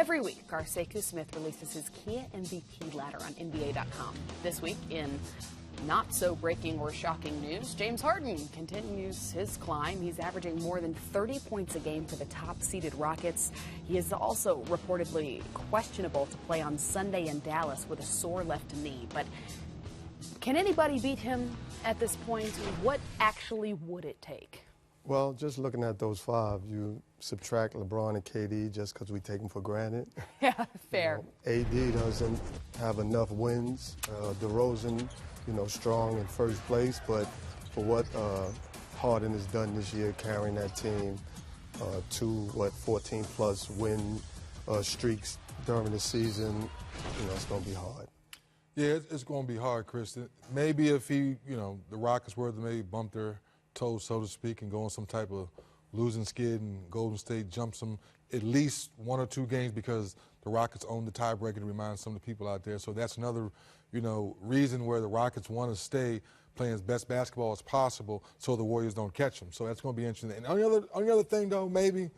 Every week, our Sekou Smith releases his Kia MVP ladder on NBA.com. This week, in not so breaking or shocking news, James Harden continues his climb. He's averaging more than 30 points a game for the top-seeded Rockets. He is also reportedly questionable to play on Sunday in Dallas with a sore left knee. But can anybody beat him at this point? What actually would it take? Well, just looking at those five, you subtract LeBron and KD just because we take them for granted. Yeah, fair. AD doesn't have enough wins. DeRozan, strong in first place, but for what Harden has done this year, carrying that team to 14-plus win streaks during the season, it's going to be hard. Yeah, it's going to be hard, Chris. Maybe if the Rockets were to maybe bump their toes, so to speak, and go on some type of losing skid and Golden State jumps them at least one or two games because the Rockets own the tiebreaker to remind some of the people out there. So that's another, reason where the Rockets want to stay playing as best basketball as possible so the Warriors don't catch them. So that's going to be interesting. And on the other thing, though, maybe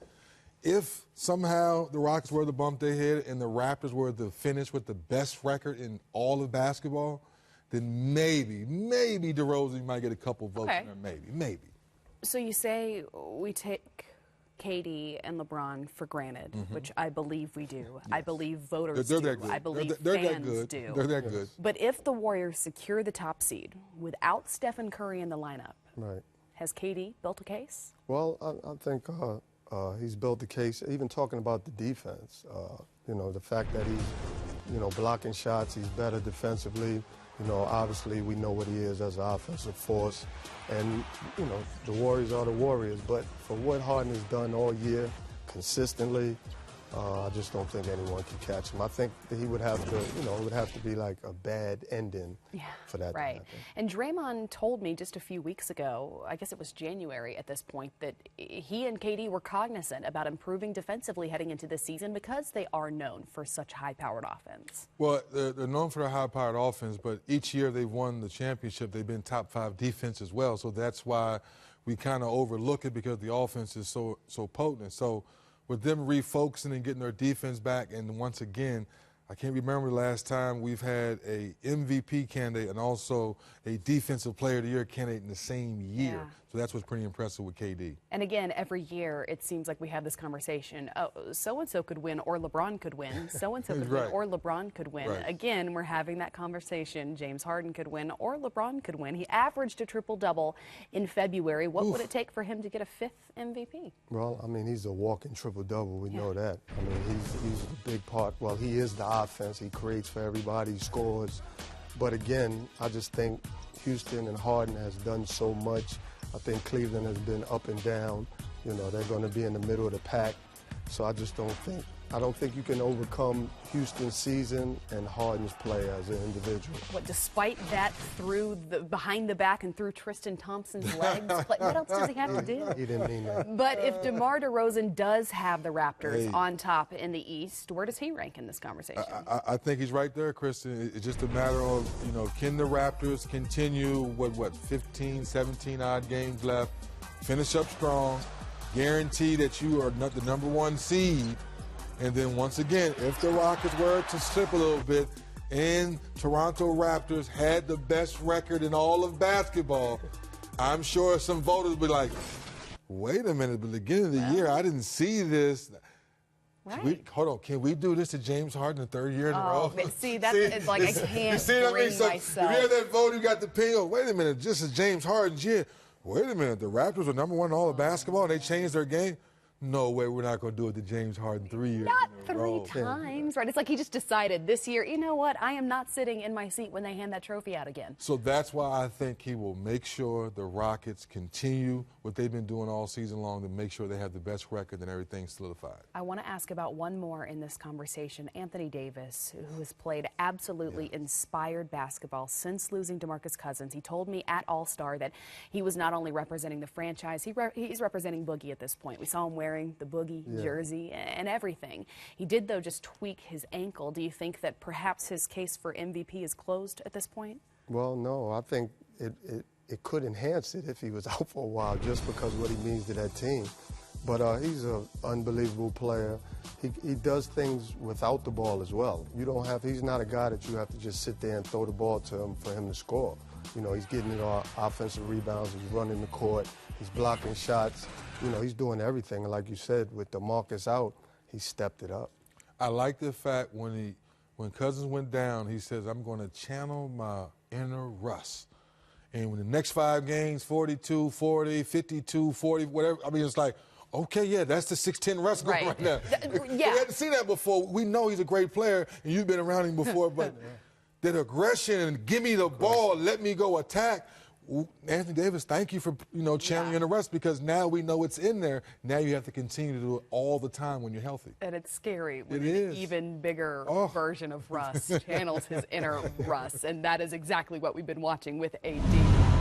if somehow the Rockets were to bump their head and the Raptors were to finish with the best record in all of basketball, then maybe DeRozan might get a couple votes in there, maybe. So you say we take KD and LeBron for granted, which I believe we do. Yes. I believe voters do. That good. I believe they're fans that good. do. They're that good. But if the Warriors secure the top seed without Stephen Curry in the lineup, has KD built a case? Well, I think he's built the case, even talking about the defense. The fact that he's, blocking shots, he's better defensively. Obviously we know what he is as an offensive force. And, the Warriors are the Warriors. But for what Harden has done all year, consistently, I just don't think anyone can catch him. I think that he would have to, it would have to be like a bad ending for that. Right. And Draymond told me just a few weeks ago, I guess it was January at this point, that he and KD were cognizant about improving defensively heading into this season because they are known for such high-powered offense. Well, they're known for their high-powered offense, but each year they've won the championship, they've been top 5 defense as well. So that's why we kind of overlook it because the offense is so potent. So with them refocusing and getting their defense back, and once again, I can't remember the last time we've had a MVP candidate and also a Defensive Player of the Year candidate in the same year. Yeah. So that's what's pretty impressive with KD. And again, every year it seems like we have this conversation. Oh, so-and-so could win or LeBron could win. So-and-so could win or LeBron could win. Right. Again, we're having that conversation. James Harden could win or LeBron could win. He averaged a triple-double in February. What would it take for him to get a 5th MVP? Well, I mean, he's a walking triple-double. We know that. I mean, he's a big part. Well, he is the offense. He creates for everybody. He scores. But again, I just think Houston and Harden has done so much. I think Cleveland has been up and down. They're going to be in the middle of the pack. So I don't think you can overcome Houston's season and Harden's play as an individual. What, despite that, through the behind the back and through Tristan Thompson's legs? What else does he have to do? He didn't mean that. But if DeMar DeRozan does have the Raptors on top in the East, where does he rank in this conversation? I think he's right there, Kristen. It's just a matter of, can the Raptors continue what 15, 17 odd games left, finish up strong, guarantee that you are not the number 1 seed. And then once again, if the Rockets were to slip a little bit and Toronto Raptors had the best record in all of basketball, I'm sure some voters would be like, wait a minute, at the beginning of the year, I didn't see this. Right. Hold on, can we do this to James Harden the 3rd year in a row? See, it's like I can't bring myself. If you have that vote, you got the ping, wait a minute, this is James Harden's year. Wait a minute, the Raptors were number 1 in all of basketball and they changed their game? No way, we're not going to do it to James Harden 3 years Not in a row. 3 times, right? It's like he just decided this year, you know what, I am not sitting in my seat when they hand that trophy out again. So that's why I think he will make sure the Rockets continue what they've been doing all season long to make sure they have the best record and everything solidified. I want to ask about one more in this conversation. Anthony Davis, who has played absolutely inspired basketball since losing DeMarcus Cousins. He told me at All-Star that he was not only representing the franchise, he's representing Boogie at this point. We saw him wearing the Boogie jersey and everything. He did, though, just tweak his ankle. Do you think that perhaps his case for MVP is closed at this point? Well, no. I think it could enhance it if he was out for a while just because of what he means to that team. But he's an unbelievable player. He does things without the ball as well. He's not a guy that you have to just sit there and throw the ball to him for him to score. You know, he's getting offensive rebounds, he's running the court, he's blocking shots. You know, he's doing everything. And like you said, with DeMarcus out, he stepped it up. I like the fact when Cousins went down, he says, I'm going to channel my inner Russ. And when the next 5 games, 42, 40, 52, 40, whatever, I mean, it's like, okay, yeah, that's the 6'10 Russ going right now. Yeah. We hadn't seen that before. We know he's a great player, and you've been around him before, but that aggression and give me the ball, let me go attack. Anthony Davis, thank you for, channeling the rest, because now we know it's in there. Now you have to continue to do it all the time when you're healthy. And it's scary when It an is. even bigger version of Russ channels his inner Russ, and that is exactly what we've been watching with AD.